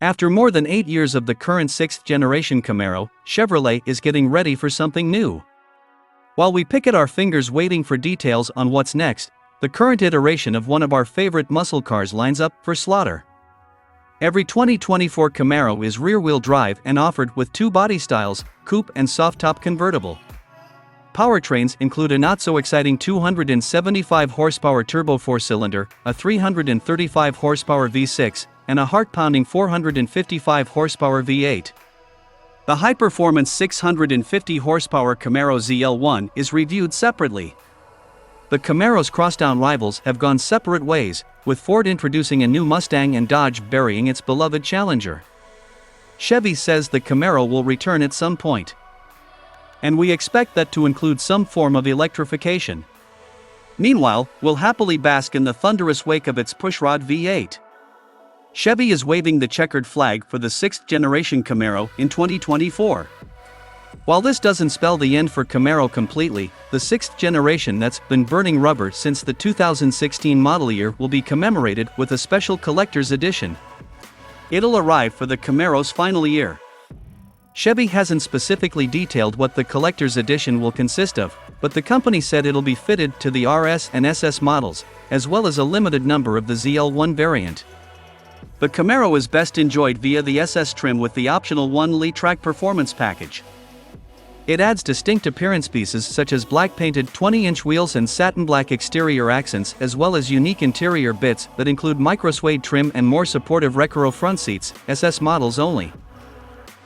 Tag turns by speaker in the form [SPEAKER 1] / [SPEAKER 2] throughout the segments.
[SPEAKER 1] After more than 8 years of the current 6th generation Camaro, Chevrolet is getting ready for something new. While we pick at our fingers waiting for details on what's next, the current iteration of one of our favorite muscle cars lines up for slaughter. Every 2024 Camaro is rear-wheel drive and offered with two body styles, coupe and soft-top convertible. Powertrains include a not-so-exciting 275 horsepower turbo 4-cylinder, a 335 horsepower V6, and a heart-pounding 455 horsepower V8. The high-performance 650 horsepower Camaro ZL1 is reviewed separately. The Camaro's crosstown rivals have gone separate ways, with Ford introducing a new Mustang and Dodge burying its beloved Challenger. Chevy says the Camaro will return at some point. And we expect that to include some form of electrification. Meanwhile, we'll happily bask in the thunderous wake of its pushrod V8. Chevy is waving the checkered flag for the 6th generation Camaro in 2024. While this doesn't spell the end for Camaro completely, the 6th generation that's been burning rubber since the 2016 model year will be commemorated with a special collector's edition. It'll arrive for the Camaro's final year. Chevy hasn't specifically detailed what the collector's edition will consist of, but the company said it'll be fitted to the RS and SS models, as well as a limited number of the ZL1 variant. The Camaro is best enjoyed via the SS trim with the optional 1Li track performance package. It adds distinct appearance pieces such as black-painted 20-inch wheels and satin black exterior accents, as well as unique interior bits that include micro-suede trim and more supportive Recaro front seats, SS models only.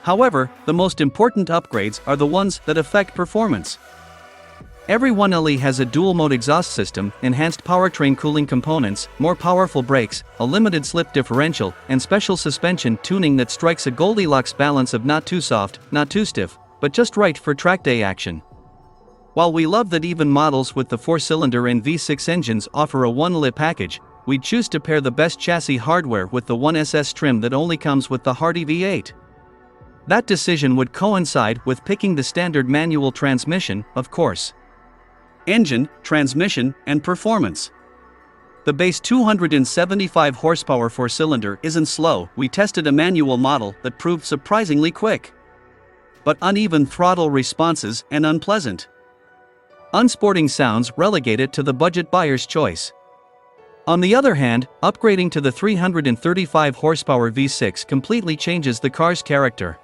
[SPEAKER 1] However, the most important upgrades are the ones that affect performance. Every 1LE has a dual-mode exhaust system, enhanced powertrain cooling components, more powerful brakes, a limited slip differential, and special suspension tuning that strikes a Goldilocks balance of not too soft, not too stiff, but just right for track day action. While we love that even models with the 4-cylinder and V6 engines offer a 1LE package, we'd choose to pair the best chassis hardware with the 1SS trim that only comes with the hardy V8. That decision would coincide with picking the standard manual transmission, of course. Engine, transmission, and performance. The base 275 horsepower 4-cylinder isn't slow. We tested a manual model that proved surprisingly quick. But uneven throttle responses and unpleasant. Unsporting sounds relegate it to the budget buyer's choice. On the other hand, upgrading to the 335 horsepower V6 completely changes the car's character.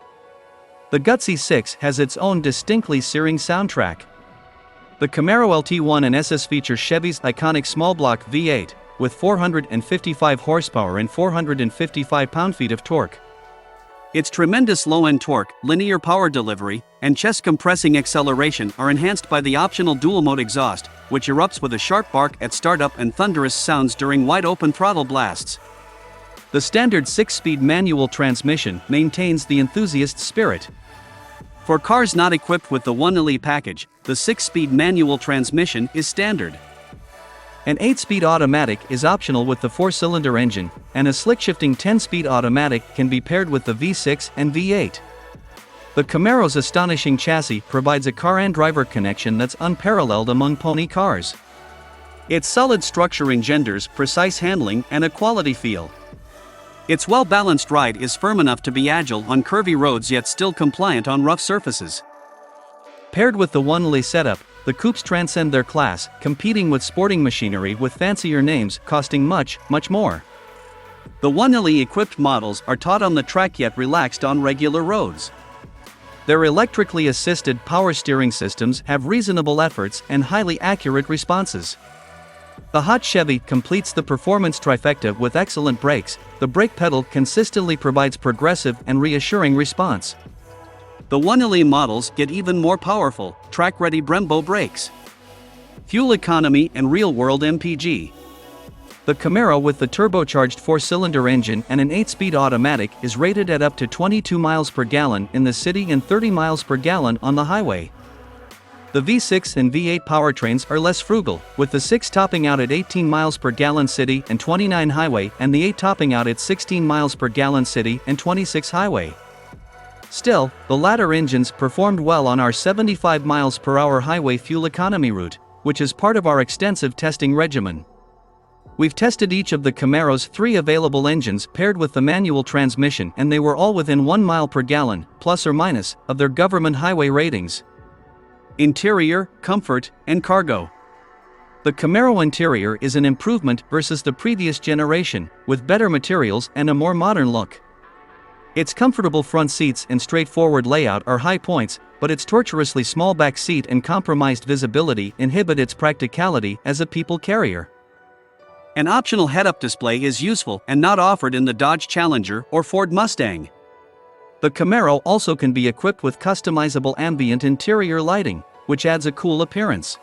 [SPEAKER 1] The gutsy 6 has its own distinctly searing soundtrack. The Camaro LT1 and SS feature Chevy's iconic small-block V8, with 455 horsepower and 455 pound-feet of torque. Its tremendous low-end torque, linear power delivery, and chest-compressing acceleration are enhanced by the optional dual-mode exhaust, which erupts with a sharp bark at startup and thunderous sounds during wide-open throttle blasts. The standard 6-speed manual transmission maintains the enthusiast spirit. For cars not equipped with the 1LE package, the 6-speed manual transmission is standard. An 8-speed automatic is optional with the 4-cylinder engine, and a slick-shifting 10-speed automatic can be paired with the V6 and V8. The Camaro's astonishing chassis provides a car and driver connection that's unparalleled among pony cars. Its solid structure engenders precise handling and a quality feel. Its well-balanced ride is firm enough to be agile on curvy roads yet still compliant on rough surfaces. Paired with the 1LE setup, the coupes transcend their class, competing with sporting machinery with fancier names costing much, much more. The 1LE equipped models are taut on the track yet relaxed on regular roads. Their electrically assisted power steering systems have reasonable efforts and highly accurate responses. The hot Chevy completes the performance trifecta with excellent brakes. The brake pedal consistently provides progressive and reassuring response. The 1LE models get even more powerful, track-ready Brembo brakes. Fuel economy and real-world MPG. The Camaro with the turbocharged 4-cylinder engine and an 8-speed automatic is rated at up to 22 miles per gallon in the city and 30 miles per gallon on the highway. The V6 and V8 powertrains are less frugal, with the 6 topping out at 18 miles per gallon city and 29 highway and the 8 topping out at 16 miles per gallon city and 26 highway. Still, the latter engines performed well on our 75 miles per hour highway fuel economy route, which is part of our extensive testing regimen. We've tested each of the Camaro's 3 available engines paired with the manual transmission, and they were all within 1 mile per gallon, plus or minus, of their government highway ratings. Interior, comfort, and cargo. The Camaro interior is an improvement versus the previous generation, with better materials and a more modern look. Its comfortable front seats and straightforward layout are high points, but its tortuously small back seat and compromised visibility inhibit its practicality as a people carrier. An optional head-up display is useful and not offered in the Dodge Challenger or Ford Mustang. The Camaro also can be equipped with customizable ambient interior lighting, which adds a cool appearance.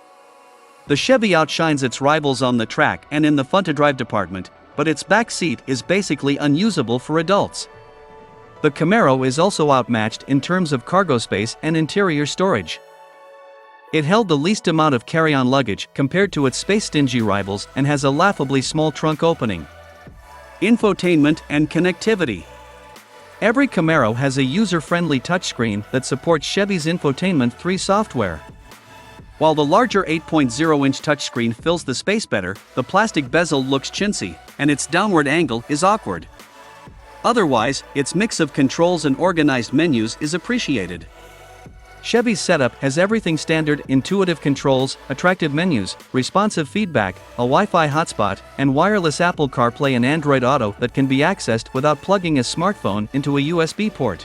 [SPEAKER 1] The Chevy outshines its rivals on the track and in the fun-to-drive department, but its back seat is basically unusable for adults. The Camaro is also outmatched in terms of cargo space and interior storage. It held the least amount of carry-on luggage compared to its space-stingy rivals and has a laughably small trunk opening. Infotainment and connectivity. Every Camaro has a user-friendly touchscreen that supports Chevy's Infotainment 3 software. While the larger 8.0-inch touchscreen fills the space better, the plastic bezel looks chintzy, and its downward angle is awkward. Otherwise, its mix of controls and organized menus is appreciated. Chevy's setup has everything standard: intuitive controls, attractive menus, responsive feedback, a Wi-Fi hotspot, and wireless Apple CarPlay and Android Auto that can be accessed without plugging a smartphone into a USB port.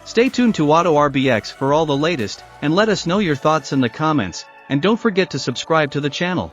[SPEAKER 1] Stay tuned to Auto RBX for all the latest, and let us know your thoughts in the comments, and don't forget to subscribe to the channel.